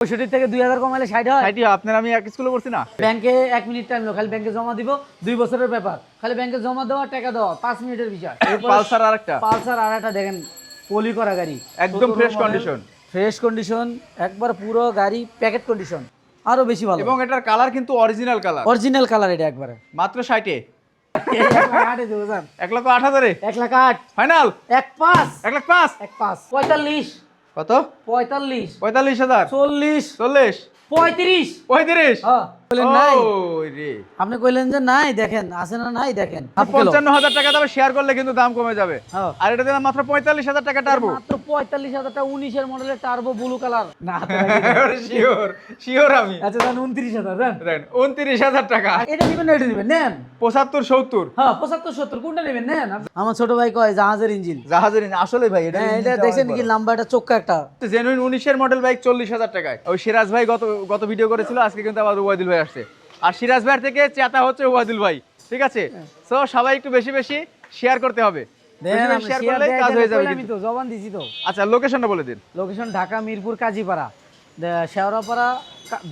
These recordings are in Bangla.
65 থেকে 2000 কমাইলে 60 হয়। 60 আপনার আমি এক স্কুলে পড়ছি না। ব্যাংকে 1 মিনিট টাইম লো, খালি ব্যাংকে জমা দিব, 2 বছরের ব্যাপার, খালি ব্যাংকে জমা দেওয়া টাকা দেওয়া 5 মিনিটের বিষয়। পালসার আরেকটা, পালসার আরেকটা দেখেন, পলি করা গাড়ি, একদম ফ্রেশ কন্ডিশন, ফ্রেশ কন্ডিশন, একবার পুরো গাড়ি প্যাকেট কন্ডিশন, আরো বেশি ভালো। এবং এটার কালার কিন্তু অরিজিনাল কালার, অরিজিনাল কালার, এটা একবারে মাত্র 60 এ। 1,08,000 দেবো জান, 1,08,000 1,08,000 ফাইনাল, 1,05,000 1,05,000 1,05,000 45 কত? 45 45,000 40 40 35 35 হ্যাঁ বলেন নাই, ওই রে, আপনি কইলেন যে নাই, দেখেন আছে না নাই, দেখেন 55,000 টাকা দামে শেয়ার করলে কিন্তু দাম কমে যাবে। হ্যাঁ। আর এটা দিলাম মাত্র 45,000 টাকা টার্বো, মাত্র 45,000 টাকা 19 এর মডেলের টার্বো ব্লু কালার না। শিওর শিওর আমি। আচ্ছা জান 29,000 জান, দেন 29,000 টাকা। এটা দিবেন না, এটা দিবেন নেন। 75 70 হ্যাঁ 75 70 কোনটা নেবেন নেন। আমার ছোট ভাই কয় জাহাজের ইঞ্জিন, জাহাজের আসলে ভাই এটা হ্যাঁ এটা দেখছেন কি নাম্বারটা চোক্কা একটা। জেনুইন 19 এর মডেল বাইক 40,000 টাকায়। ওই সিরাজ ভাই গত ভিডিও করেছিল, আজকে কিন্তু আবার ওবায়দুল ভাই আসছে। আর সিরাজ ভাইয়ের থেকে চেতা হচ্ছে ওবায়দুল ভাই, ঠিক আছে? সো সবাই একটু বেশি বেশি শেয়ার করতে হবে, বেশি বেশি শেয়ার করলে কাজ হয়ে যাবে। আমি তো জবান দিছি তো। আচ্ছা লোকেশনটা বলে দিন। লোকেশন ঢাকা মিরপুর কাজীপাড়া, শেওড়াপাড়া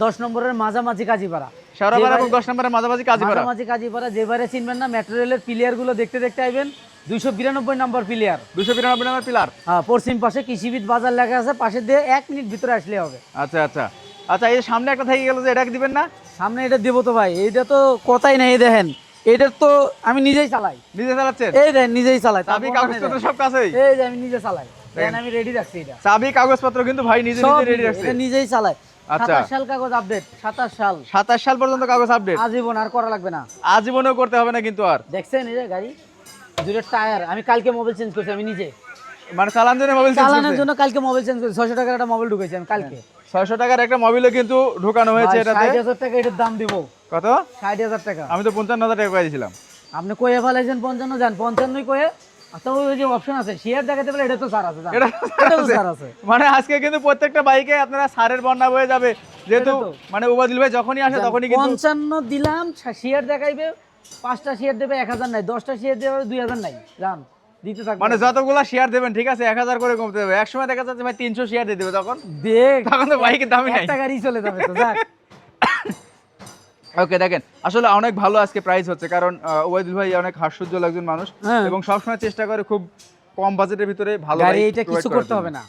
10 নম্বরের মাঝামাঝি কাজীপাড়া, শেওড়াপাড়া এবং 10 নম্বরের মাঝামাঝি কাজীপাড়া। মাঝামাঝি কাজীপাড়া। যেবারে চিনবেন না, মেট্রো রেলের পিলিয়ার গুলো দেখতে দেখতে আইবেন, 292 নম্বর পিলিয়ার, 292 নম্বর পিলার। হ্যাঁ পশ্চিম পাশে কৃষিবিদ বাজার লেখা আছে, পাশে দিয়ে 1 মিনিট ভিতরে আসলে হবে। আচ্ছা আচ্ছা আচ্ছা, এই যে সামনে একটা থেকে গেল যে, এটা দিবেন না? সামনে এটা দেবো তো ভাই, এইটা তো কথাই নাই, এই দেখেন এটা তো আমি নিজেই চালাই। নিজে চালাচ্ছেন? এই দেখেন নিজেই চালাই, চাবি কাগজপত্র সব কাছেই? এই যে আমি নিজে চালাই, দেখেন আমি রেডি রাখছি এটা, চাবি কাগজপত্র কিন্তু ভাই নিজে সব নিজে রেডি রাখছে। এটা নিজেই চালাই। আচ্ছা। 27 সাল কাগজ আপডেট, 27 সাল 27 সাল পর্যন্ত কাগজ আপডেট, আজীবন, আর করা লাগবে না, আজীবনেও করতে হবে না কিন্তু আর। দেখছেন এই যে গাড়ি, দুটো টায়ার, আমি কালকে মোবাইল চেঞ্জ করছি, আমি নিজে মানে চালান জন্য মোবাইল চেঞ্জ চালানোর করতে জন্য কালকে মোবাইল চেঞ্জ করছি, 600 টাকার একটা মোবাইল ঢুকেছি আমি কালকে। 600 টাকার একটা মোবাইলও কিন্তু ঢোকানো হয়েছে এটাতে। 60,000 টাকা এটার দাম দিব। কত? 60,000 টাকা। আমি তো 55,000 টাকা করে দিয়েছিলাম। আপনি কয়ে ফেলাইছেন 55, যান 55 কয়ে। আচ্ছা ওই যে অপশন আছে শেয়ার দেখাতে পারলে, এটা তো ছাড় আছে, এটা তো ছাড় আছে। মানে আজকে কিন্তু প্রত্যেকটা বাইকে আপনারা সারের বন্যা বয়ে যাবে, যেহেতু এটা তো। মানে ওবায়দুল ভাই যখনই আসে তখনই কিন্তু 55 দিলাম, শেয়ার দেখাইবে, 5টা শেয়ার দেবে 1000 নাই, 10টা শেয়ার দেবে 2000 নাই, জান দিতে থাকবে। মানে যতগুলা শেয়ার দেবেন ঠিক আছে 1000 করে কমতে হবে। এক সময় দেখা যাচ্ছে ভাই 300 শেয়ার দিয়ে দেবে, তখন দেখ তখন তো বাইকের দামই নাই। একটা গাড়ি চলে যাবে তো, যাক। ওকে দেখেন, আসলে অনেক ভালো আজকে প্রাইস হচ্ছে, কারণ ওবায়দুল ভাই অনেক হাস্যোজ্জ্বল একজন মানুষ হ্যাঁ। এবং সবসময় চেষ্টা করে খুব কম বাজেটের ভিতরে ভালো গাড়ি বাইক এটা provide কিছু করার করতে জন্য। হবে না,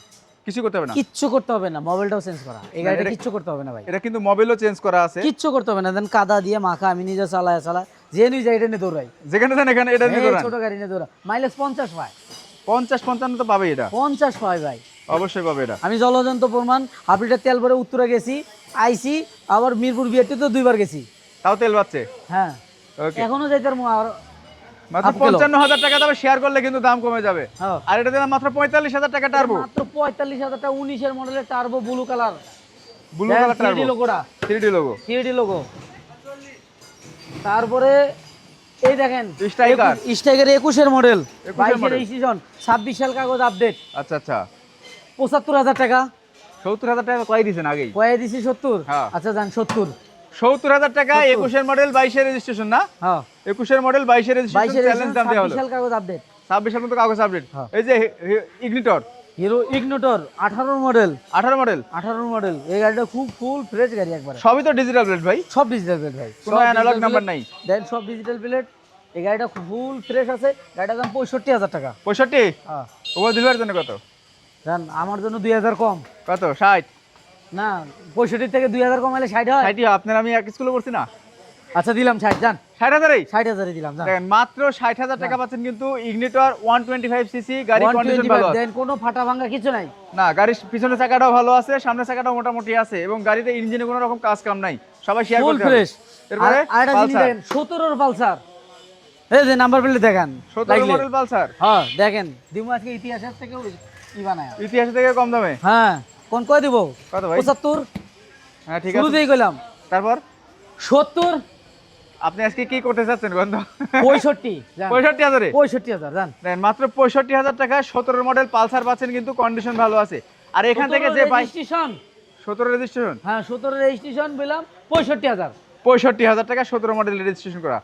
কিছু করতে হবে না, কিচ্ছু করতে হবে না, মোবাইলটাও চেঞ্জ করা, এই গাড়িটা এটা- কিচ্ছু করতে হবে না ভাই, এটা কিন্তু মোবাইলও চেঞ্জ করা আছে, কিচ্ছু করতে হবে না। দেন কাদা দিয়ে মাখা, আমি নিজে চালায় যে নিয়ে যাই এটা নিয়ে দৌড়াই, যেখানে দেন এখানে এটা নিয়ে এই দৌড়ান। ছোট গাড়ি নিয়ে দৌড়া, মাইলেজ 50 পায়, 50-55 তো পাবে এটা, 50 পায় ভাই। অবশ্যই পাবে এটা। আমি জলজন্ত প্রমাণ, হাফ লিটার তেল ভরে উত্তরা গেছি, আইসি, আবার মিরপুর বিআরটি তো 2বার গেছি। তাও তেল পাচ্ছে। হ্যাঁ ওকে, এখনো যাইতার আর মাত্র হাফ কিলো। 55,000 টাকা দামে শেয়ার করলে কিন্তু দাম কমে যাবে। হ্যাঁ। আর এটা দিলাম মাত্র 45,000 টাকা টার্বো, মাত্র 45,000 টাকা 19 এর মডেলের turbo blue colour, blue colour turbo, লোগোটা 3D লোগো, 3D লোগো। তারপরে এই দেখেন স্ট্রাইকার, স্ট্রাইকার 21 এর মডেল, 21 এর 22 এর মডেল। রেজিস্ট্রেশন, 26 সাল কাগজ আপডেট, আচ্ছা আচ্ছা। 75,000 টাকা 70,000 টাকা কয় দিয়েছেন আগেই? কয়ে দিছি 70। হ্যাঁ। আচ্ছা যান 70। 70,000 টাকা 21 এর মডেল 22 এর রেজিস্ট্রেশন না? হ্যাঁ 21 এর মডেল 22 এর 22 রেজিস্ট্রেশন এর চ্যালেঞ্জ দাম দেওয়া 26 হলো। সাল কাগজ আপডেট, 26 সাল পর্যন্ত কাগজ আপডেট। হ্যাঁ। এই যে ignitor hero ignitor 18 model, 18 model, 18 model. এই গাড়িটা খুব ফুল ফ্রেশ গাড়ি একবারে, সবই তো ডিজিটাল প্লেট ভাই, সব ডিজিটাল প্লেট ভাই, কোনো অ্যানালগ নাম্বার নাই। দেন সব ডিজিটাল প্লেট। এই গাড়িটা ফুল ফ্রেশ আছে, গাড়িটার দাম 65,000 টাকা। 65? হ্যাঁ ওভার দিলবার জন্য কত? জান আমার জন্য 2000 কম কত? 60? না, 65 থেকে 2000 কমাইলে 60 হয়। 60 আপনার আমি এক স্কুলে পড়ছি না? আচ্ছা দিলাম 60, জান 60,000 60,000 দিলাম, জান দেখেন মাত্র 60,000 টাকা পাচ্ছেন কিন্তু ইগনিটর 125 সিসি গাড়ি, কন্ডিশন ভালো 125। আছে। দেন কোনো ফাটা ভাঙা কিছু নাই, না, গাড়ির পিছনের চাকাটাও ভালো আছে, সামনের চাকাটাও মোটামুটি আছে এবং গাড়িতে ইঞ্জিনে কোনো রকম কাজ কাম নাই, সবাই শেয়ার ফুল করতে হবে। ফ্রেশ। এরপরে আরেকটা জিনিস দেখেন, 17 এর পালসার, এই যে নাম্বার প্লেট দেখেন 17 মডেল পালসার, হ্যাঁ দেখেন দিমু আজকে ইতিহাসের থেকে কি বানায়। ইতিহাস থেকে কম দামে। হ্যাঁ কোন কয় দিব? কত ভাই? 75। হ্যাঁ ঠিক আছে, শুরুতেই কইলাম তারপর 70। আপনি আজকে কি করতে চাচ্ছেন গন্ধ? 65 জান 65,000 65,000 জান। দেখেন মাত্র 65,000 টাকায় 17 মডেল পালসার পাচ্ছেন কিন্তু কন্ডিশন ভালো আছে। আর এখান থেকে যে বাইক রেজিস্ট্রেশন, 17 রেজিস্ট্রেশন, হ্যাঁ 17 রেজিস্ট্রেশন বললাম 65,000। 65,000 টাকা 17 মডেল রেজিস্ট্রেশন করা।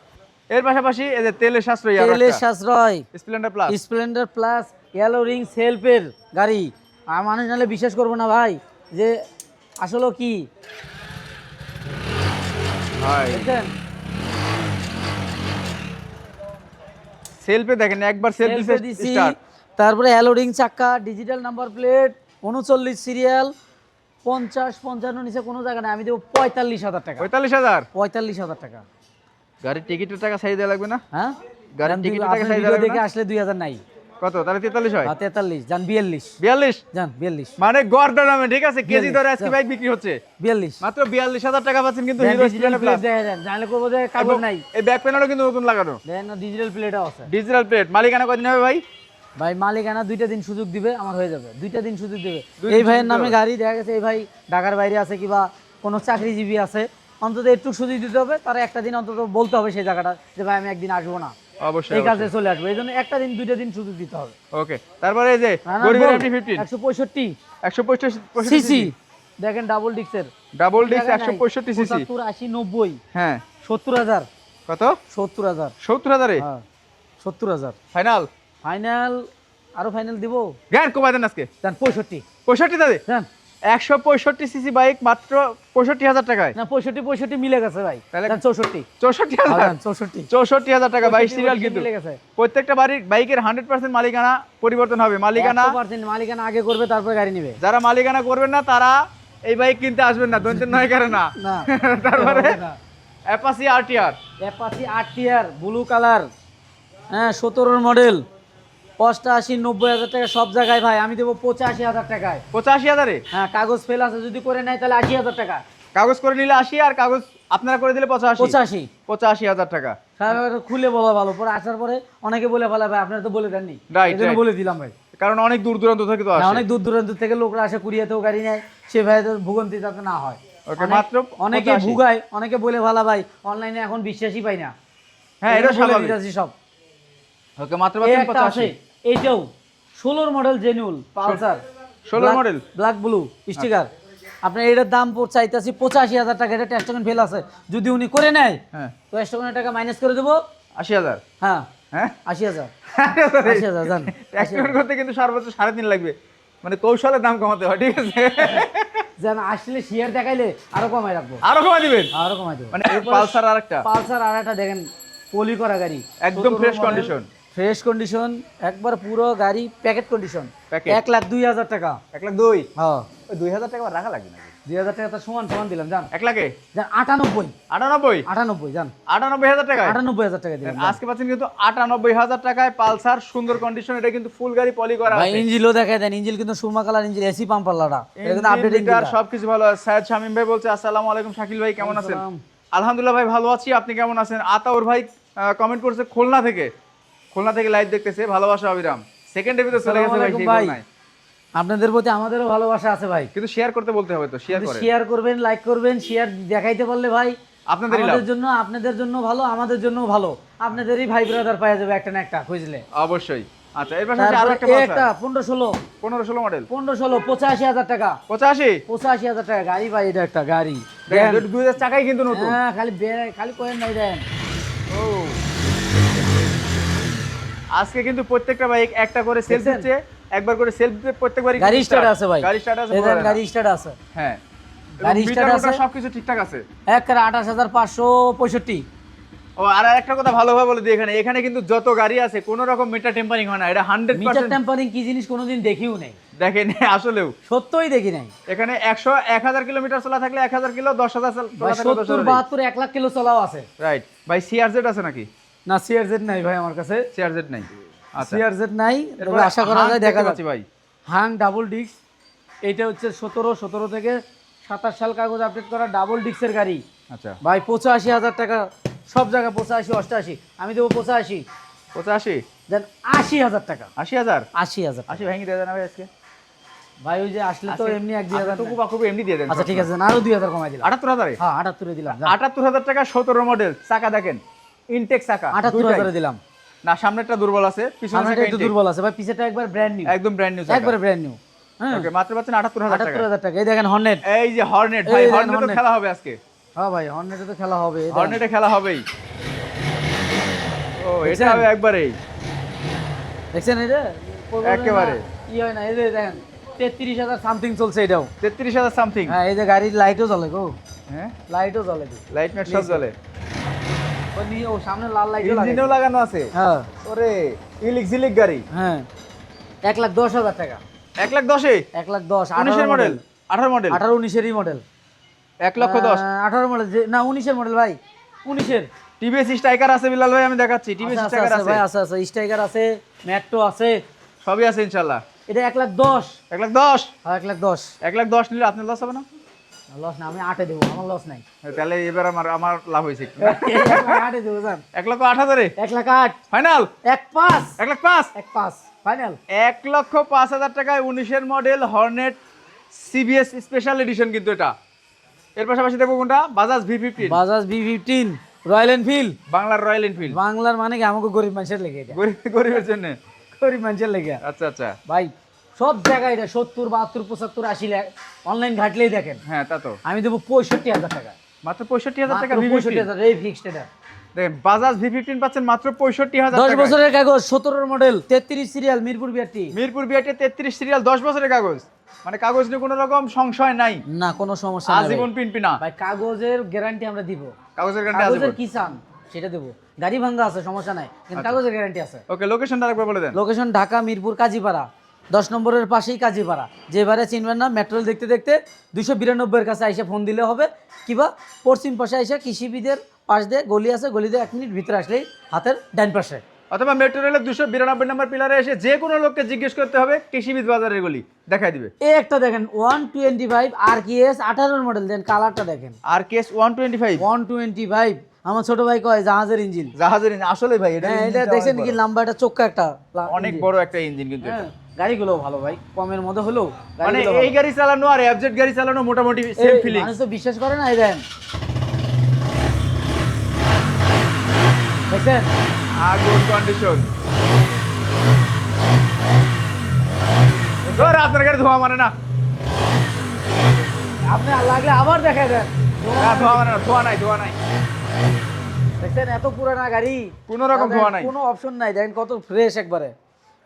এর পাশাপাশি এই যে তেলের সাশ্রয়ী আর তেলের একটা সাশ্রয়, Splendor plus, Splendor plus, yellow ring সেলফের গাড়ি। আর মানুষ নাহলে বিশ্বাস করবো না ভাই যে আসলে কি ভাই দেখছেন সেলফে দেখেন একবার সেলফ সেলফে দিছি, স্টার্ট। তারপরে অ্যালোডিং চাক্কা, ডিজিটাল নাম্বার প্লেট, 39 সিরিয়াল, 50-55 নিচে কোনো জায়গা নাই। আমি দেবো 45,000 টাকা। 45,000 45,000 টাকা। গাড়ির টিকিটের টাকা সাইজ দেওয়া লাগবে না? হ্যাঁ গাড়ির টিকিটের টাকা আপনি সাইজ ভিডিও দেওয়া লাগবে দেখে না? আসলে 2,000 নাই। কত তাহলে 43 হয়? 43 যান 42 42 যান 42 মানে গড় দামে, ঠিক আছে, কেজি 42 দরে আজকে বাইক বিক্রি হচ্ছে 42 মাত্র 42,000 টাকা পাচ্ছেন কিন্তু দেন Hero digital Splendor plate plus. দেখা দেন, জানলে করবো যে কাগজ নাই। এই ব্যাক প্যানেলও কিন্তু নতুন লাগানো, দেন না ডিজিটাল প্লেটও আছে। Digital plate. মালিকানা কদিন হবে ভাই? ভাই মালিকানা 2টা দিন সুযোগ দিবে, আমার হয়ে যাবে। 2টা দিন সুযোগ দিবে। দুই এই দিন ভাইয়ের সুযোগ নামে দেবে। গাড়ি দেখা গেছে এই ভাই ঢাকার বাইরে আছে কিংবা কোনো চাকরিজীবী আছে, অন্তত একটু সুযোগ দিতে হবে। তারা একটা দিন অন্তত বলতে হবে সেই জায়গাটা যে ভাই আমি একদিন আসবো না, অবশ্যই এই কাজে চলে আসবো। এই জন্য একটা দিন 2টা দিন সুযোগ দিতে হবে। ওকে। তারপরে এই যে গরিবের MT-15 165 165 সিসি দেখেন, ডাবল ডিক্সের, ডাবল ডিস্ক 165 সিসি। 75, 80, 90, হ্যাঁ 70,000, কত? 70,000, 70,000 এ হ্যাঁ 70,000 ফাইনাল? ফাইনাল। আরো ফাইনাল দিব গান কমাই দেন আজকে। যান 65 65 দাদে যান 165 সিসি বাইক মাত্র 65,000 টাকায়। না 65 মিলে গেছে ভাই। তাহলে যান 64 64,000 যান 64 64,000 টাকা 22 সিরিয়াল কিন্তু। মিলে গেছে। প্রত্যেকটা বাড়ির বাইকের 100% মালিকানা পরিবর্তন হবে। মালিকানা 100% মালিকানা আগে করবে, তারপরে গাড়ি নেবে। যারা মালিকানা করবেন না তারা এই বাইক কিনতে আসবেন না, দন্তের নয় কারণে না। না তারপরে অ্যাপাচি আরটিআর অ্যাপাচি 8 টিয়ার ব্লু কালার, হ্যাঁ 17 মডেল, 85-90,000 টাকা সব জায়গায় ভাই। আমি দেবো 85,000 টাকায়। 85,000 এ হ্যাঁ কাগজ ফেল আছে, যদি করে নেয় তাহলে 80,000 টাকা। কাগজ করে নিলে 80 আর কাগজ আপনারা করে দিলে 85 85,000 টাকা। সাহেব খুলে বলা ভালো, পরে আসার পরে অনেকে বলে ফেলে ভাই আপনারা তো বলে দেননি, Right, এই জন্য right. বলে দিলাম ভাই। কারণ অনেক দূর দূরান্ত থেকে তো হ্যাঁ, আসে। অনেক দূর দূরান্ত থেকে লোকরা আসে, কুরিয়াতেও গাড়ি নেয়, সে ভাইদের ভোগান্তি যাতে না হয়। ওকে, মাত্র অনেকে 85 ভুগায়, অনেকে বলে ভালা ভাই অনলাইনে এখন বিশ্বাসই পাই না। হ্যাঁ এটা এই জন্য বলে স্বাভাবিক। দিতেছি সব। ওকে, মাত্র এই পাচ্ছেন একটা আছে, 85। এইটাও 16 model genuine Pulsar, 16 model black blue sticker. আপনার এটার দাম চাইতেছি 85,000 টাকা। এটা টেস্ট ফেল আছে, যদি উনি করে নেয় হ্যাঁ তো টেস্ট টাকা মাইনাস করে দেবো। 80,000। হ্যাঁ হ্যাঁ 80,000 80,000 জান। ট্যাক্স পেমেন্ট করতে কিন্তু সর্বোচ্চ 3.5 লাগবে, মানে কৌশলের দাম কমাতে হয়, ঠিক আছে? যেন আসলে শেয়ার দেখাইলে আরো কমাই রাখবো, আরো কমা দিবেন আরো কমাই দেবো। মানে পালসার আরেকটা পালসার আর একটা দেখেন, পলি করা গাড়ি, একদম ফ্রেশ কন্ডিশন। ফ্রেশ কন্ডিশন, একবার পুরো গাড়ি প্যাকেট কন্ডিশন। Packet। 1,02,000 টাকা। 1,02,000। হ্যাঁ ওই 2,000 টাকা রাখা লাগবে না? 2,000 টাকা তো সমান সমান দিলাম জান। 1 লাখে জান 98 98 98 জান 98,000 টাকায় 98,000 টাকা দিলাম। আজকে পাচ্ছেন কিন্তু 98,000 টাকায় পালসার, সুন্দর কন্ডিশন। এটা কিন্তু ফুল গাড়ি পলি করা ভাই আছে, ইঞ্জিনও দেখাই দেন, ইঞ্জিন কিন্তু সুরমা কালার ইঞ্জিন, এসি পাম্পার লাডা, এটা কিন্তু আপডেট ইঞ্জিন। সবকিছু ভালো আছে। সায়েদ শামীম ভাই বলছে আসসালামু আলাইকুম শাকিল ভাই, কেমন আছেন? আলহামদুলিল্লাহ ভাই ভালো আছি, আপনি কেমন আছেন? আতাউর ভাই কমেন্ট করছে খুলনা থেকে লাইভ দেখতেছে, ভালোবাসা অবিরাম। সেকেন্ড এপিসোড চলে গেছে ভাই, সেই ভাই নাই আপনাদের প্রতি আমাদেরও ভালোবাসা আছে ভাই, কিন্তু শেয়ার করতে বলতে হবে, তো শেয়ার করেন। শেয়ার করবেন, লাইক করবেন, শেয়ার দেখাইতে পারলে ভাই আপনাদেরই লাভ। আমাদের জন্য, আপনাদের জন্য ভালো, আমাদের জন্য ভালো। আপনাদেরই ভাই ব্রাদার পাওয়া যাবে একটা না একটা খুঁজলে। অবশ্যই। আচ্ছা এর পাশে আরো একটা তারপরে পালসার একটা 15-16 15-16 মডেল 15-16 85,000 টাকা। 85 টাকা গাড়ি ভাই, এটা একটা গাড়ি দেখেন, দেখেন। 2000 টাকাই কিন্তু নতুন। হ্যাঁ খালি কোয়েন নাই দেন। ও আজকে কিন্তু প্রত্যেকটা বাইক একটা করে সেলফ দেখছেন? দিচ্ছে, একবার করে সেলফ দিতে প্রত্যেকবারই গাড়ি স্টার্ট আছে ভাই, গাড়ি স্টার্ট আছে, এই বলে দেখেন না। গাড়ি স্টার্ট আছে, হ্যাঁ গাড়ি মিটার স্টার্ট মোটর আছে, সবকিছু ঠিকঠাক আছে। একবারে 28,565। ও আর একটা কথা ভালোভাবে বলে দিই, এখানে কিন্তু যত গাড়ি আছে কোনো রকম মিটার টেম্পারিং হয় না, এটা মিটার 100% টেম্পারিং কি জিনিস কোনোদিন দেখিও নেই, দেখেন আসলেও। সত্যই দেখি নাই এখানে 1000 কিলোমিটার চলা থাকলে 1000 কিলো, 10,000 ভাই। চলা থাকলে 70, 72, 1 লাখ কিলো চলাও আছে। রাইট ভাই। সিআরজেড আছে নাকি? না সিআরজেড নাই ভাই আমার কাছে, সিআরজেড নাই। আচ্ছা সিআরজেড নাই, তবে এরপরে আশা করা হাং যায় দেখতে দেখা পাচ্ছি যাচ্ছে ভাই। Hang double disc. এইটা হচ্ছে 17 থেকে 27 সাল কাগজ আপডেট করা ডাবল ডিস্কের গাড়ি আচ্ছা ভাই। 85,000 টাকা সব জায়গায়, 85, 88। আমি দেবো 85 85 দেন 80,000 টাকা। 80,000 80,000 80 ভেঙে দিয়ে দেন ভাই আজকে। ভাই ওই যে আসলে তো এমনি 1-2,000 টুকু বাকুবু এমনি দিয়ে দেন। আচ্ছা ঠিক আছে, আরো 2,000 কমাই দিলাম। 78,000 হ্যাঁ 78 এ দিলাম, 78,000 টাকা 17 মডেল। চাকা দেখেন, ইনটেক চাকা 78,000 এ দিলাম। না, সামনেরটা দুর্বল আছে, পিছনের সামনেটা চাকা একটু intake। দুর্বল আছে ভাই, পিছেটা একবার ব্র্যান্ড নিউ, একদম ব্র্যান্ড নিউ চাকা। একবারে ব্র্যান্ড নিউ। হ্যাঁ ওকে, মাত্র পাচ্ছেন 78,000 টাকা। 78,000 টাকা। এই দেখেন হর্নেট, এই যে হর্নেট ভাই, এই দেখেন হর্নেটে তো Hornet। খেলা হবে আজকে। হ্যাঁ ভাই হর্নেটে তো খেলা হবে, এই দেখেন। হর্নেটে খেলা হবেই। ও এটা দেখছেন? হবে একবারেই দেখছেন এই যে একেবারে। কি হয় না, এই যে দেখেন 33,000 সামথিং চলছে এটাও। 33,000 সামথিং। হ্যাঁ, এই যে গাড়ির লাইটও জ্বলে গো। হ্যাঁ, লাইটও জ্বলে। লাইট ম্যাট সব জ্বলে। ও সামনে লাল লাইটও লাগে। ইঞ্জিনও লাগানো আছে। হ্যাঁ। ওরে ইলেকট্রিক গাড়ি। হ্যাঁ, 1,10,000 টাকা। 1,10,000 এ 1,10,000 19 এর মডেল, 18 মডেল, 18-19 এরই মডেল। 1,10,000। 18 মডেল না 19 এর মডেল ভাই, 19 এর। টিভিএস স্ট্রাইকার আছে বিলাল ভাই, আমি দেখাচ্ছি। টিভিএস স্ট্রাইকার আছে ভাই, আছে স্ট্রাইকার আছে, মেট্রো আছে, সবই আছে ইনশাআল্লাহ। এটা 1,10,000। 1,10,000। হ্যাঁ, 1,10,000। 1,10,000 নিলে আপনার লস হবে না? লস না, আমি 8 এ দেবো, আমার লস নাই। তাহলে এবার আমার লাভ হয়েছে একটু। 8 এ দেবো জান। 1,08,000 এ 1,08,000 ফাইনাল। 1,5,000 1,05,000 1,5,000 ফাইনাল। 1,05,000 টাকায় 19 এর model Hornet CBS special edition কিন্তু এটা। এর পাশাপাশি দেখবো কোনটা? Bajaj V15। Bajaj V15 royal Enfield. বাংলার রয়্যাল এনফিল্ড। বাংলার মানে কি আমাকে গরিব মানুষের লেগে এটা। গরিবের জন্য। গরিব মানুষের লেগে। আচ্ছা আচ্ছা ভাই সব জায়গায় এটা 70, 72, 75, 80 লাখ অনলাইন ঘাটলেই দেখেন। হ্যাঁ তা তো। আমি দেবো 65,000 টাকা। মাত্র 65,000 টাকা V15। 65,000 এই ফিক্সড এটা। দেখেন বাজাজ V15 পাচ্ছেন মাত্র 65,000 10 টাকা। বছরের কাগজ, 17 model, 33 serial, Mirpur BRT. Mirpur BRT 33 serial, 10 বছরের কাগজ। মানে কাগজ নিয়ে কোনো রকম সংশয় নাই, না কোনো সমস্যা নাই আজীবন পিনপিনা। ভাই, কাগজের গ্যারান্টি আমরা দিব। কাগজের গ্যারান্টি কাগজের আজীবন। কি চান সেটা দেব। গাড়ি ভাঙা আছে সমস্যা নাই, কিন্তু কাগজের গ্যারান্টি আছে। ওকে, লোকেশনটা আরেকবার বলে দেন। লোকেশন ঢাকা মিরপুর কাজীপাড়া, 10 নম্বরের পাশেই কাজীপাড়া। যেবারে চিনবেন না, মেট্রোল দেখতে দেখতে 292 এর কাছে আইসা ফোন দিলে হবে, কিবা পশ্চিম পাশে আইসা কৃষিবিদের পাশ দিয়ে গলি আছে, গলি দিয়ে 1 মিনিট ভিতরে আসলেই হাতের ডান পাশে। অথবা মেট্রো রেলের 292 নম্বর পিলারে এসে যে কোনো লোককে জিজ্ঞেস করতে হবে কৃষিবিদ বাজারের গলি, দেখাই দিবে। এই একটা দেখেন 125 RKS 18 মডেল, দেন কালারটা দেখেন। আর কেস 125 125 আমার ছোট ভাই কয় জাহাজের ইঞ্জিন। জাহাজের ইঞ্জিন আসলে ভাই এটা। হ্যাঁ, এটা দেখছেন কি লম্বাটা চোক্কা একটা অনেক ইঞ্জিন। বড় একটা ইঞ্জিন কিন্তু এটা। হ্যাঁ, গাড়িগুলো ভালো ভাই, কমের মধ্যে হলেও মানে গাড়িগুলো এই গাড়ি চালানো আর এফজেড গাড়ি চালানো মোটামুটি ভালো। সেম এই ফিলিং। মানুষ তো বিশ্বাস করে না, এই দেন দেখছেন আগুন কন্ডিশন। ধর আপনার গাড়ি ধোয়া মানে না। আপনি লাগলে আবার দেখাই দেন। না, ধোয়া মানে না, ধোয়া নাই। দেখছেন এত পুরানা গাড়ি, কোনো রকম ধোয়া নাই। কোনো অপশন নাই, দেখেন কত ফ্রেশ একবারে।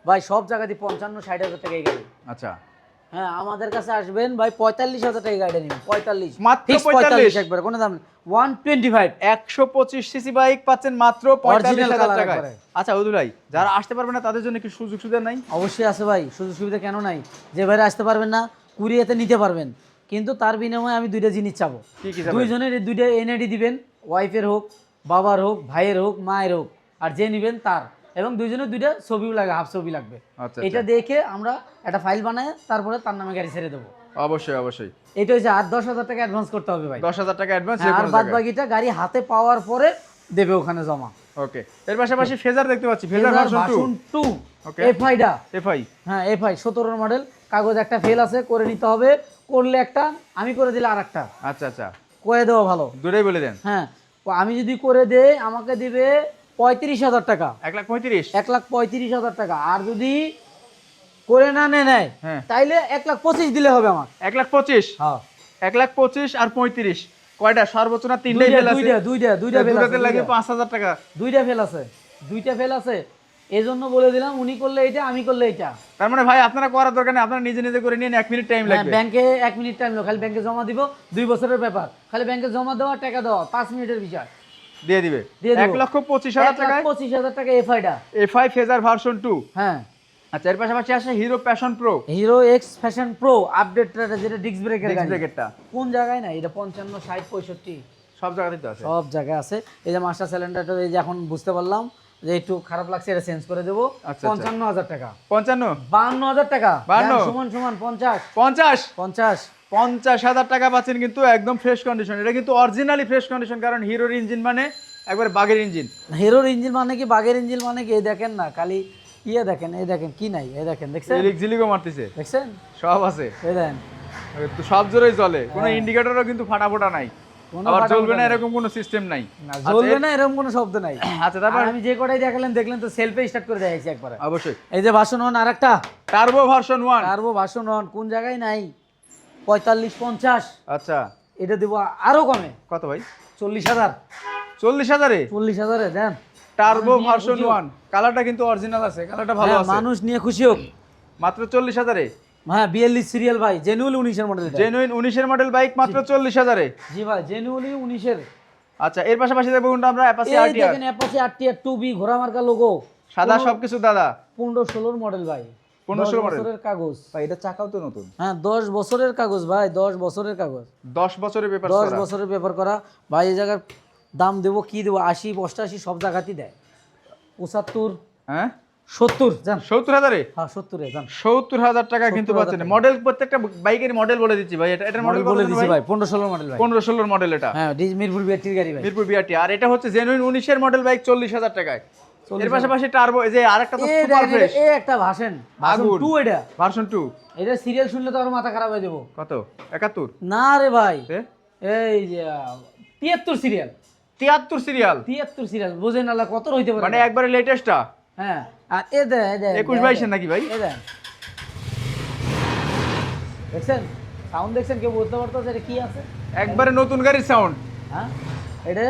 ভাই সব জায়গাতে 55-60 হাজার টাকা এই গাড়ি। আচ্ছা, হ্যাঁ, আমাদের কাছে আসবেন ভাই 45,000 টাকা গাড়ি নেবেন। 45 মাত্র Fixed 45 একবারে, কোনো দাম নেই। 125 125 সিসি বাইক পাচ্ছেন মাত্র Original 45,000 colour টাকায়। একবারে। আচ্ছা উদুল ভাই, যারা আসতে পারবে না তাদের জন্য কি সুযোগ সুবিধা নাই? অবশ্যই আছে ভাই, সুযোগ সুবিধা কেন নাই? যে বাইরে আসতে পারবেন না, কুরিয়াতে নিতে পারবেন, কিন্তু তার বিনিময়ে আমি 2টা জিনিস চাবো। কি কি চাবেন? দুইজনের এই 2টা এনআইডি দিবেন, ওয়াইফের হোক, বাবার হোক, ভাইয়ের হোক, মায়ের হোক, আর যে নিবেন তার, এবং দুইজনের 2টা ছবিও লাগে, হাফ ছবি লাগবে। আচ্ছা, এটা দেখে আমরা একটা ফাইল বানায় তারপরে তার নামে গাড়ি ছেড়ে দেবো। অবশ্যই এটা হচ্ছে আর 10,000 টাকা অ্যাডভান্স করতে হবে ভাই। 10,000 টাকা অ্যাডভান্স। আর বাদ বাকিটা গাড়ি হাতে পাওয়ার পরে দেবে ওখানে জমা। ওকে, এর পাশাপাশি ফেজার দেখতে পাচ্ছি, ফেজার ভার্সন 2। ওকে, এফআইডা। এফআই। হ্যাঁ, এফআই 17 মডেল, কাগজ একটা ফেল আছে, করে নিতে হবে, করলে একটা, আমি করে দিলে আরেকটা। আচ্ছা, করে দেওয়া ভালো। দুটোই বলে দেন। হ্যাঁ, আমি যদি করে দেই আমাকে দিবে 35,000 টাকা, 1,35,000। 1,35,000 টাকা। আর যদি করে না নেয় হ্যাঁ, তাইলে 1,25,000 দিলে হবে আমার। 1,25,000। হ্যাঁ, 1,25,000 আর 35 কয়টা? সর্বোচ্চ না তিনটাই ফেল আছে? দুইটা ফেল দুটাতে আছে, লাগে 5,000 টাকা। দুইটা ফেল আছে, এই জন্য বলে দিলাম, উনি করলে এটা, আমি করলে এটা। তার মানে ভাই আপনারা করার দরকার নেই, আপনারা নিজে নিজে করে নিন, 1 মিনিট টাইম লাগবে। ব্যাংকে 1 মিনিট টাইম লাগবে, খালি ব্যাংকে জমা দিব, 2 বছরের ব্যাপার, খালি ব্যাংকে জমা দেওয়া, টাকা দেওয়া, 5 মিনিটের বিষয়। দিয়ে দিবে। দিয়ে দেব। 1,25,000 টাকায় 1,25,000 টাকা এফআইডা। FI phasor version 2। হ্যাঁ, আচ্ছা, এর পাশাপাশি আসে hero passion pro. Hero x fashion pro update, যেটা ডিস্ক ব্রেকের ডিস্ক গাড়ি। ব্রেকেরটা কোন জায়গায় না, এটা 55, 60, 65 সব জায়গাতেই তো আছে। সব জায়গায় আছে। এই যে মাস্টার সিলিন্ডারটা, এই যে এখন বুঝতে পারলাম যে একটু খারাপ লাগছে, এটা চেঞ্জ করে দেবো। আচ্ছা, 55,000 টাকা। 55, 52,000 টাকা। 52 সমান 50 50, 50 50,000 টাকা পাচ্ছেন কিন্তু একদম ফ্রেশ কন্ডিশন। এটা কিন্তু অরিজিনালি ফ্রেশ কন্ডিশন, কারণ হিরোর ইঞ্জিন মানে একবার বাগের ইঞ্জিন। হিরোর ইঞ্জিন মানে কি, বাগের ইঞ্জিন মানে কি? এই দেখেন না, খালি ইয়ে দেখেন, এই দেখেন কি নাই, এই দেখেন, দেখছেন ঝিলিকও মারতেছে, দেখছেন, সব আছে, এই দেখেন, তো সব জোরেই চলে, কোনো ইন্ডিকেটরও কিন্তু ফাটাফোটা নাই, কোনো আবার ফাটাফাটি জ্বলবে না নাই। এরকম কোনো সিস্টেম নাই। না, জ্বলবে না এরকম কোনো শব্দ নাই। আচ্ছা, তারপর আর আমি যে কটাই দেখালাম, দেখলেন তো, সেলফে স্টার্ট করে দেখাইছি একবার। অবশ্যই এই যে ভার্সন 1 আরেকটা, টার্বো ভার্সন 1। টার্বো ভার্সন 1 কোন জায়গায় নাই, 45, 50। আচ্ছা, এটা দেবো আরো কমে, কত ভাই? 40,000। 40,000 এ 40,000 এ দেন। টার্বো মানুষ নিয়ে ভার্সন খুশি হোক। 1, কালারটা কিন্তু অরিজিনাল আছে, কালারটা ভালো হ্যাঁ, আছে। মানুষ নিয়ে খুশি হোক। মাত্র 40,000 এ হ্যাঁ 42 সিরিয়াল ভাই, জেনুইন 19 এর মডেল এটা। জেনুইন 19 এর মডেল বাইক মাত্র 40,000-এ। জি ভাই, জেনুইন 19 এর। আচ্ছা, এর পাশাপাশি দেখবো কোনটা আমরা? অ্যাপাচি এই আরটিআর, দেখেন অ্যাপাচি আরটিআর 2B ঘোড়া মার্কা লোগো, সাদা সবকিছু দাদা। 15-16 মডেল ভাই, 15-16 মডেল বছরের কাগজ ভাই। এটা চাকাও তো নতুন। হ্যাঁ 10 বছরের কাগজ ভাই, 10 বছরের কাগজ, 10 বছরের পেপার 10 করা। বছরের পেপার করা ভাই। এই জায়গার দাম দেবো কি দেবো, 80 85 সব জায়গাতেই দেয়। 75 হ্যাঁ 70 জান, 70,000-এ? হ্যাঁ 70 জান, 70,000 টাকা কিন্তু 70,000 পাচ্ছেন। মডেল প্রত্যেকটা বাইকের মডেল বলে দিচ্ছি ভাই। এটার মডেল বলে দিছি ভাই 15-16 মডেল ভাই। 15-16 মডেল এটা। হ্যাঁ মিরপুর বিআরটির গাড়ি ভাই, মিরপুর বিআরটি। আর এটা হচ্ছে জেনুইন 19 এর মডেল বাইক 40,000 টাকায়। এর পাশাপাশি টার্বো, এই যে আরেকটা তো এই সুপার দেখেন ফ্রেশ এই একটা ভাষণ আগুন 2 এটা, ভার্সন 2। এটা সিরিয়াল শুনলে তো আর মাথা খারাপ হয়ে যাবো। কত? 71? না রে ভাই, এ? এই যে 73 সিরিয়াল, 73 সিরিয়াল, 73 সিরিয়াল বুঝেন না কত হইতে পারে মানে একবারে লেটেস্টটা। হ্যাঁ। আর এ দে 21-22 নাকি ভাই? এ দেন দেখছেন, সাউন্ড দেখছেন, কেউ বলতে পারতো যে এটা কি আছে? একবারে নতুন গাড়ির সাউন্ড। হ্যাঁ এটা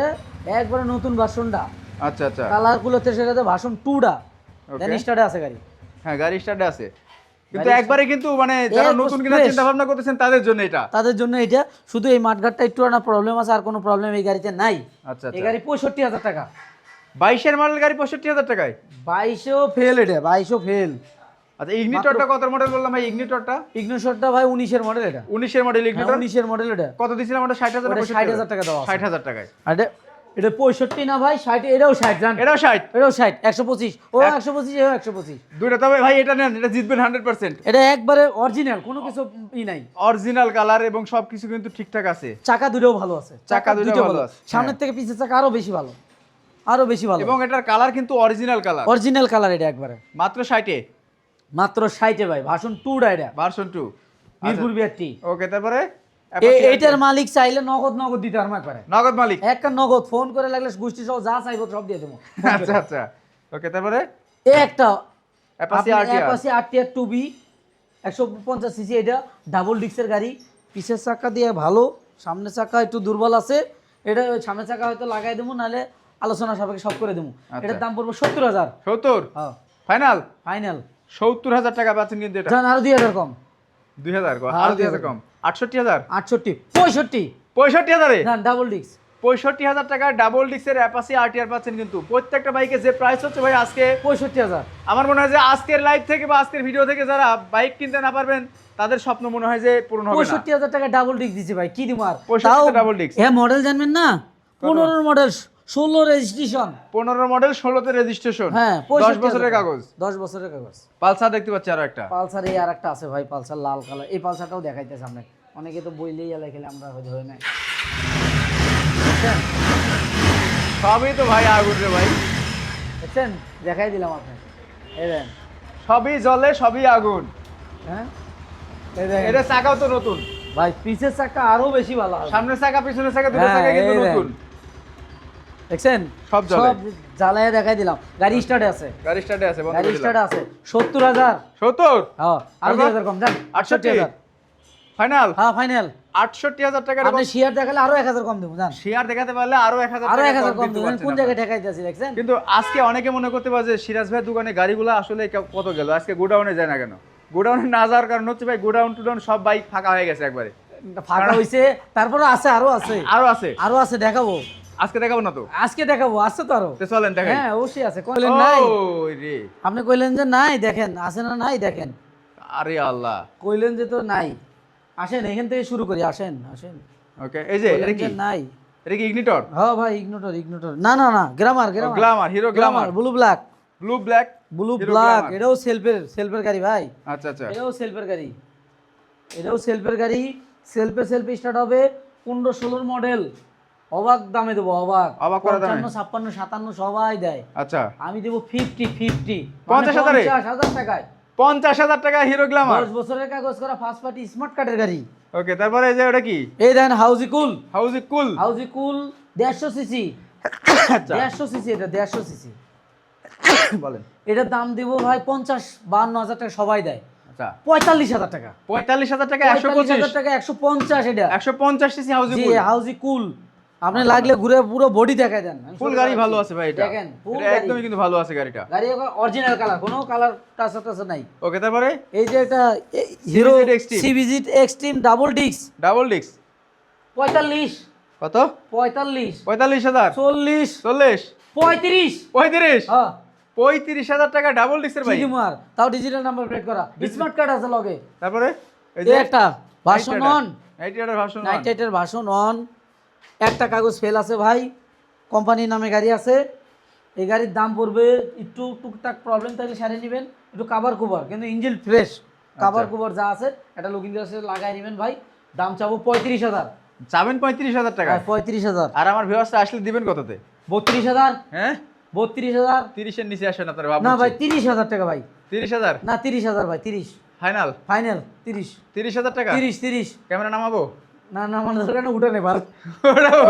একবারে নতুন ভার্সনটা, আচ্ছা আচ্ছা। কালার গুলোতে সেটাতে ভার্সন 2টা Okay. দেন স্টার্টে আছে গাড়ি। হ্যাঁ গাড়ি স্টার্টে আছে, কিন্তু গাড়ি একবারে কিন্তু মানে যারা একদম নতুন কেনার fresh। চিন্তা ভাবনা করতেছেন তাদের জন্য এটা। তাদের জন্য এটা, শুধু এই মাঠঘাটটা একটু না প্রবলেম আছে, আর কোনো প্রবলেম এই গাড়িতে নাই। আচ্ছা এই আচ্ছা। গাড়ি 65,000 টাকা। 22 এর মডেল গাড়ি 65,000 টাকায়। 22ও ফেল, এটা 22ও ফেল। আচ্ছা, ইগনিটরটা কত মডেল বললাম ভাই? ইগনিটরটা ইগনিশনটা ভাই 19 এর মডেল এটা। 19 এর মডেল ইগনিটর। 19 এর মডেল এটা। কত দিছিলাম আমরা? 60,000 না ওটা 60,000 টাকা দেওয়া আছে। 60,000 টাকায়। আর এটা 65 না ভাই, 60, এটাও 60 জান, এটাও 60? এটাও 60, 125, ও 125, এও 125। দুইটা, তবে ভাই এটা নেন, এটা জিতবেন 100%। এটা একবারে অরিজিনাল, কোনো কিছু ই নাই। অরিজিনাল কালার এবং সবকিছু কিন্তু ঠিকঠাক আছে। চাকা দুটোও ভালো আছে, চাকা দুটো ভালো আছে। সামনের থেকে পিছের চাকা আরো বেশি ভালো, আরো বেশি ভালো। এবং এটার কালার কিন্তু অরিজিনাল কালার। অরিজিনাল কালার এটা একবারে মাত্র 60-এ, মাত্র 60-এ ভাই, ভার্সন 2টা এটা, ভার্সন 2। মিরপুর বিআরটি। ওকে, তারপরে এইটার মালিক চাইলে নগদ দিতে আর করে, নগদ মালিক। একটা নগদ ফোন করে লাগলে গোষ্ঠী সহ যা চাইবো সব দিয়ে দেবো। আচ্ছা আচ্ছা। ওকে, তারপরে এই একটা Apache RTR. Apache RTR 2B 150 CC, এটা ডাবল ডিস্কের গাড়ি, পিছের চাকা দিয়ে ভালো, সামনের চাকা একটু দুর্বল আছে। এটা ওই সামনের চাকা হয়তো লাগাই দেবো, নাহলে আলোচনা সাপেক্ষে সব করে দেবো। এটার দাম পড়বে 70,000। 70? হ্যাঁ ফাইনাল ফাইনাল। 70,000 টাকা পাচ্ছেন কিন্তু এটা। জান আরো 2,000 কম, 2000 হ্যাঁ, আর 2000 কম। 68,000? 68, 65 65,000-এ? জান ডাবল ডিস্ক। 65,000 টাকা ডাবল ডিক্সের অ্যাপাচি আরটিআর পাচ্ছেন কিন্তু। প্রত্যেকটা বাইকের যে প্রাইস হচ্ছে ভাই আজকে 65,000। আমার মনে হয় যে আজকের লাইভ থেকে বা আজকের ভিডিও থেকে যারা বাইক কিনতে না পারবেন তাদের স্বপ্ন মনে হয় যে পূরণ হবে না। 65,000 টাকা ডাবল ডিস্ক দিছে ভাই, কি দিমার 65 তে double disc। হ্যাঁ মডেল জানবেন না? 15 মডেল, 16 রেজিস্ট্রেশন। 15 মডেল, 16তে রেজিস্ট্রেশন। হ্যাঁ 10 বছরের কাগজ। 10 বছরের কাগজ। পালসার দেখতে পাচ্ছি আরো একটা। পালসার এই আরেকটা আছে ভাই, পালসার লাল কালার। এই পালসারটাও দেখাইতেছে আপনাকে, অনেকে তো বইলেই এলাই খেলে, আমরা হয়তো হয় না। সবই তো ভাই আগুন রে ভাই, দেখছেন, দেখাই দিলাম আপনাকে। এই দেন, সবই জ্বলে, সবই আগুন। হ্যাঁ এই দেখেন এটা চাকাও তো নতুন ভাই, পিছের চাকা আরো বেশি ভালো হবে। সামনের চাকা পিছনের চাকা দুটো হ্যাঁ, চাকা কিন্তু এই দেন। নতুন। দেখছেন সব জ্বলে। সব জ্বালায় দেখাই দিলাম। গাড়ি স্টার্টে আছে, গাড়ি স্টার্টে আছে, বন্ধ গাড়ি করে দিলাম। স্টার্টে আছে। 70,000। 70? হ্যাঁ আরো তারপর? 2,000 কম জান, 68? ফাইনাল হ্যাঁ ফাইনাল। 68,000 টাকার। আপনি শেয়ার দেখালে আরো 1,000 কম দেবো জান, শেয়ার দেখাতে পারলে আরো 1,000 আরো টাকা 1,000 কম দিতে দেবো। পারছেন কোন আপনারা। জায়গায় ঠেকাইতেছি দেখছেন। কিন্তু আজকে অনেকে মনে করতে পারে যে সিরাজ ভাই দোকানে গাড়িগুলো আসলে কত গেল, আজকে গোডাউনে যায় না কেন? গোডাউনে না যাওয়ার কারণ হচ্ছে ভাই গোডাউন টুডাউন সব বাইক ফাঁকা হয়ে গেছে একবারে। ফাঁকা হইছে, তারপরে আছে, আরো আছে, আরো আছে, আরো আছে, দেখাবো আজকে দেখাবো না তো? আজকে দেখাবো, আছে তো আরো। তো চলেন দেখাই। হ্যাঁ অবশ্যই আছে। কইলেন নাই, ওই রে, আপনি কইলেন যে নাই, দেখেন আছে না নাই দেখেন। আরে আল্লাহ। কইলেন যে তো নাই, আসেন এখান থেকে শুরু করি, আসেন আসেন। ওকে, এই যে এটা কইলেন কি? যে নাই। এটা কি ইগনিটর? হ্যাঁ ভাই, ইগনোটর। না না না, grammar Glamour, hero Glamour, blue black, blue black, blue Hero black. Glamour। এটাও সেলফের গাড়ি ভাই, আচ্ছা আচ্ছা। এটাও সেলফের গাড়ি, এটাও সেলফের গাড়ি। সেলফে স্টার্ট হবে, 15-16 মডেল। অবাক দামে দেবো, অবাক। অবাক করা দামে। 55, 56, 57 সবাই দেয়, আচ্ছা, আমি দেবো 50। 50,000 এ? 50,000 টাকায় 50,000 টাকা হিরো গ্ল্যামার। 10 বছরের কাগজ করা ফার্স্ট পার্টি স্মার্ট কার্ডের গাড়ি। ওকে, তারপরে এই যে ওটা কি? এই দেখেন হাউজি কুল, হাউজি কুল। 150 সিসি। আচ্ছা 150 সিসি, এটা 150 সিসি। বলেন। এটার দাম দিব ভাই 50-52 হাজার টাকা সবাই দেয়। আচ্ছা, 45,000 টাকা। 45,000 টাকা 45,000 125 টাকা 150 এটা। 150 সিসি হাউজি জি কুল। হাউজি কুল আপনি লাগলে ঘুরে পুরো বডি দেখাই দেন। ফুল গাড়ি ভালো আছে ভাই এটা। দেখেন ফুল এটা একদমই কিন্তু ভালো আছে গাড়িটা। গাড়ি অরিজিনাল কালার, কোনো কালার টাচ নাই। ওকে, তারপরে এই যে এটা হিরো CBZ Extreme। সিবিজিট extreme double disc double disc 45 কত? 45 45,000 40 40 35 35 হ্যাঁ 35,000 টাকা ডাবল ডিস্কের ভাই। চিডিমার তাও ডিজিটাল নাম্বার প্লেট করা, স্মার্ট কার্ড আছে লগে। তারপরে এই এই একটা ভার্সন অন 98 ভার্সন 98 এর ভার্সন অন, একটা কাগজ ফেল আছে ভাই, কোম্পানির নামে গাড়ি আছে। এই গাড়ির দাম পড়বে একটু টুকটাক প্রবলেম থাকলে সারিয়ে নেবেন, একটু কাভার কুভার, কিন্তু ইঞ্জিন ফ্রেশ, কাভার কুভার যা আছে এটা লুকিং গ্লাসে লাগাই নেবেন ভাই। দাম চাবো 35,000। চাবেন 35,000 টাকা। 35,000। আর আমার ভিউয়ার্সরা আসলে দিবেন কততে? 32,000। হ্যাঁ 32,000 30 এর নিচে আসেন আপনারা ভাবছেন না ভাই 30,000 টাকা ভাই। 30,000 না 30,000 ভাই, 30 ফাইনাল। ফাইনাল 30 30,000 টাকা। 30 ক্যামেরা নামাবো? না না মানে দরকার না, উঠে নেবার। ওরাও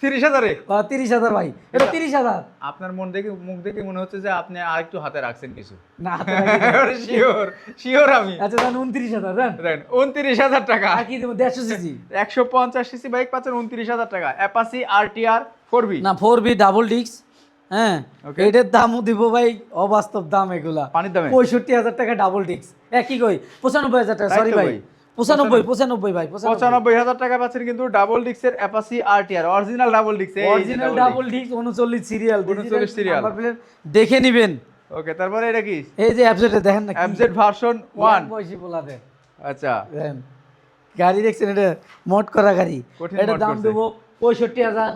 30,000 এ? 30,000 ভাই, এটা 30,000। আপনার মন দেখে মুখ দেখে মনে হচ্ছে যে আপনি আরেকটু হাতে রাখছেন কিছু। না হাতে রাখি না। শিওর শিওর আমি। আচ্ছা দেন 29,000 দেন। দেন 29,000 টাকা। আর কি দেবো 150 সিসি 150 সিসি বাইক পাচ্ছেন 29,000 টাকা। Apache RTR 4B। না 4B ডাবল ডিস্ক। হ্যাঁ Okay. এটার দামও দিব ভাই অবাস্তব দাম এগুলা। পানির দামে? 65,000 টাকা ডাবল ডিস্ক। একই কই 95,000 টাকা, তাই তো সরি ভাই ভাই। 95 ভাই 95,000 টাকা পাচ্ছেন কিন্তু ডাবল ডিস্কের Apache RTR original double disc. Original double disc 39 serial 39 serial। Number plate দেখে নেবেন। ওকে, তারপরে এটা কি? এই যে অ্যাপসেটে দেখেন না FZ ভার্সন 1। পয়সা বলাতে আচ্ছা, দেখেন গাড়ি দেখছেন, এটা মোট করা গাড়ি, কঠিন এটা mod দাম করছে। দেবো 65,000।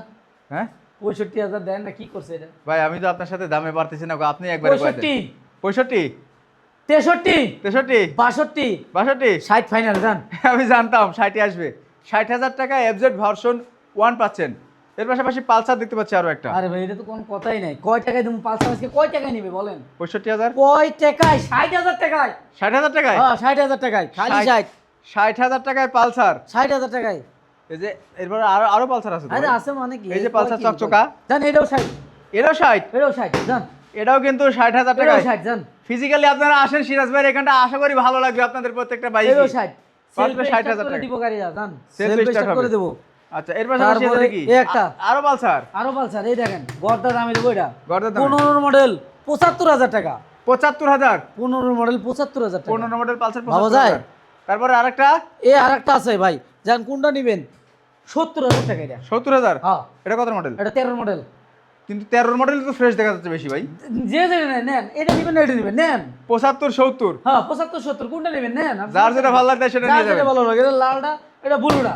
হ্যাঁ 65,000 দেন না, কি করছে এটা? ভাই আমি তো আপনার সাথে দামে পারতেছি না, আপনি একবারে কয় দেন। 65 65 63 63 62 62 60 ফাইনাল জান। আমি জানতাম 60 আসবে। 60,000 টাকা FZ ভার্সন 1 পাচ্ছেন। এর পাশাপাশি পালসার দেখতে পাচ্ছি আরো একটা। আরে ভাই এটা তো কোনো কথাই নাই। কয় টাকায় তুমি পালসার আজকে কয় টাকায় নিবে বলেন? 65,000 কয় টাকায়? 60,000 টাকায়। 60,000 টাকায়? হ্যাঁ 60,000 টাকায়, খালি 60। 60,000 টাকায় পালসার। 60,000 টাকায়। এই যে এরপর আরো আরো পালসার আছে তো আরে ভাই? আছে মানে কি? এই যে পালসার চকচকা। জান এটাও 60, এটাও 60। এটাও 60 জান, এটাও কিন্তু 60,000 এটাও টাকায়। 60 জান, ফিজিক্যালি আপনারা আসেন সিরাজ ভাইয়ের এখানটা, আশা করি ভালো লাগবে আপনাদের প্রত্যেকটা বাইক। এটাও 60। মাত্র 60,000 করে টাকা। দিব গাড়ি জান, Self সেলফ start স্টার্ট হবে। করে দেব। আচ্ছা, এর পাশাপাশি তারপরে এটা কি? এই একটা। আরো পালসার। আরো পালসার এই দেখেন, গড়দার দামে দেবো এটা। গড়দার দামে? 15 মডেল 75,000 টাকা। 75,000। 15 মডেল 75,000 টাকা। 15 মডেল পালসার ভাবা যায়? 75,000। তারপরে আরেকটা এই আরেকটা আছে ভাই, জান কোনটা নেবেন? 70,000 টাকা এটা। 70,000। হ্যাঁ এটা কত মডেল? এটা 13 মডেল। কিন্তু 13 মডেল তো ফ্রেশ দেখা যাচ্ছে বেশি ভাই। যে যে নেন, এটা নেবেন না এটা নেবেন, নেন। 75 70 হ্যাঁ 75 70 কোনটা নেবেন নেন। যার যেটা ভালো লাগে সেটা নিয়ে যার যেটা যাবেন। ভালো লাগে, এটা লালটা এটা ব্লুটা।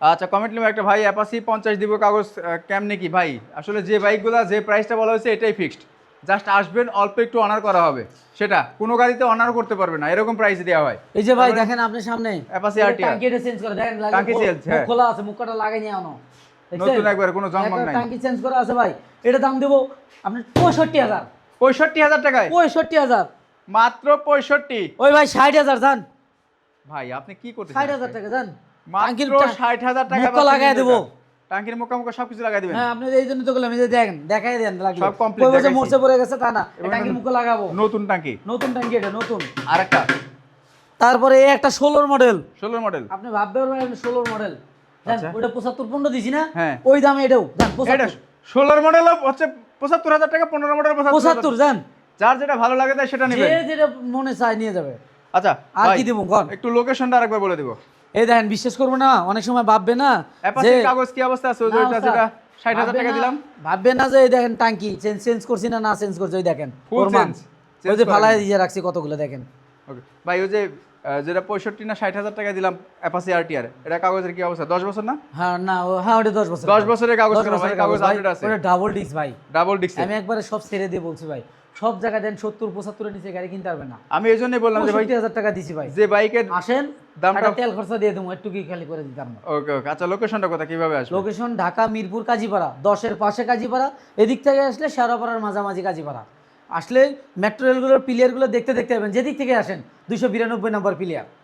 আচ্ছা, কমেন্ট লিখে একটা ভাই অ্যাপাচি 50 দিব কাগজ কেমনে কি ভাই? আসলে যে বাইকগুলো যে প্রাইসটা বলা হয়েছে এটাই ফিক্সড। জাস্ট আসবেন, অল্প একটু অনার করা হবে। সেটা কোনো গাড়িতে অনার করতে পারবে না, এরকম প্রাইস দেওয়া হয়। এই যে ভাই দেখেন আপনার সামনে Apache RTR টাঙ্কিটা চেঞ্জ করে দেখেন, লাগে টাঙ্কি change, মুখ হ্যাঁ। খোলা আছে, মুখটা লাগাই নিয়ে আনো। দেখছেন? নতুন একবারে, কোনো জংমং একটা নাই। টাঙ্কি চেঞ্জ করা আছে ভাই, এটা দাম দেবো আপনার 65,000। 65,000 টাকায়? 65,000 মাত্র 65? ওই ভাই 60,000 জান, ভাই আপনি কি করতেছেন? 60,000 টাকা জান। মাত্র 60,000 টাকা মুখ লাগাই দেবো। টাঙ্কির মুখা সবকিছু লাগাই দিবেন? হ্যাঁ আপনি এই জন্য তো বললাম, এই যে দেখেন দেখাই দেন লাগবে। সব complete কই বছর দেখাইছি। মোর্চে পড়ে গেছে তা না, এবং টাঙ্কির মুখে লাগাবো। নতুন টাঙ্কি। নতুন টাঙ্কি এটা নতুন। আরেকটা তারপরে এই একটা 16 মডেল, 16 মডেল। আপনি ভাববেন 16 মডেল জান, আচ্ছা। ওটা 75 15 দিছি না, হ্যাঁ। ওই দামে এটাও জান এটা 75 16 মডেল হচ্ছে 75,000 টাকা। 15 মডেল 75 জান, যার যেটা ভালো লাগে তাই সেটা যে নেবেন। যেটা মনে চায় নিয়ে যাবে। আচ্ছা, আর ভাই, কি দেবো কোন? একটু লোকেশনটা আরেকবার বলে দিব। এই দেখেন বিশ্বাস করবো না, অনেক সময় ভাববে না যে অ্যাপাচির কাগজ কি অবস্থা আছে? ওই যে না, ওইটা ওস্তাদ, যেটা 60,000 ভাববে টাকা না- দিলাম। ভাববে না যে এই দেখেন টাঙ্কি চেঞ্জ করছি না চেঞ্জ করছি, ওই দেখেন Full প্রমাণ। change, ওই change যে করা ফালায় নেই। দিয়ে রাখছি কতগুলো দেখেন। ওকে ভাই, ওই যে যেটা 65 না 60,000 টাকা দিলাম অ্যাপাচি RTR, এটা কাগজের কি অবস্থা? 10 বছর না? হ্যাঁ না হ্যাঁ ওটা 10 বছর 10 বছরের কাগজ 10 করা ভাই, বছরের কাগজ ভাই, আপডেট আছে। ওটা ডাবল ডিস্ক ভাই। Double disc. আমি একবারে সব ছেড়ে দিয়ে বলছি ভাই, সব জায়গায় দেন 70 75 এর নিচে গাড়ি কিনতে পারবে না। আমি এইজন্যই বললাম যে ভাই 65,000 টাকা দিছি ভাই, যে বাইকের আসেন দামটা- একটা তেল খরচা দিয়ে দেবো, একটু কি খালি করে দিতাম না। ওকে ওকে। আচ্ছা, লোকেশনটা কোথায়, কিভাবে আসবে? লোকেশন ঢাকা মিরপুর কাজীপাড়া, 10-এর পাশে কাজীপাড়া। এদিক থেকে আসলে শেওড়াপাড়ার মাঝামাঝি কাজীপাড়া। আসলে মেট্রো রেলগুলোর পিলিয়ারগুলো দেখতে দেখতে যাবেন, যেদিক থেকে আসেন 292 নম্বর পিলিয়ার।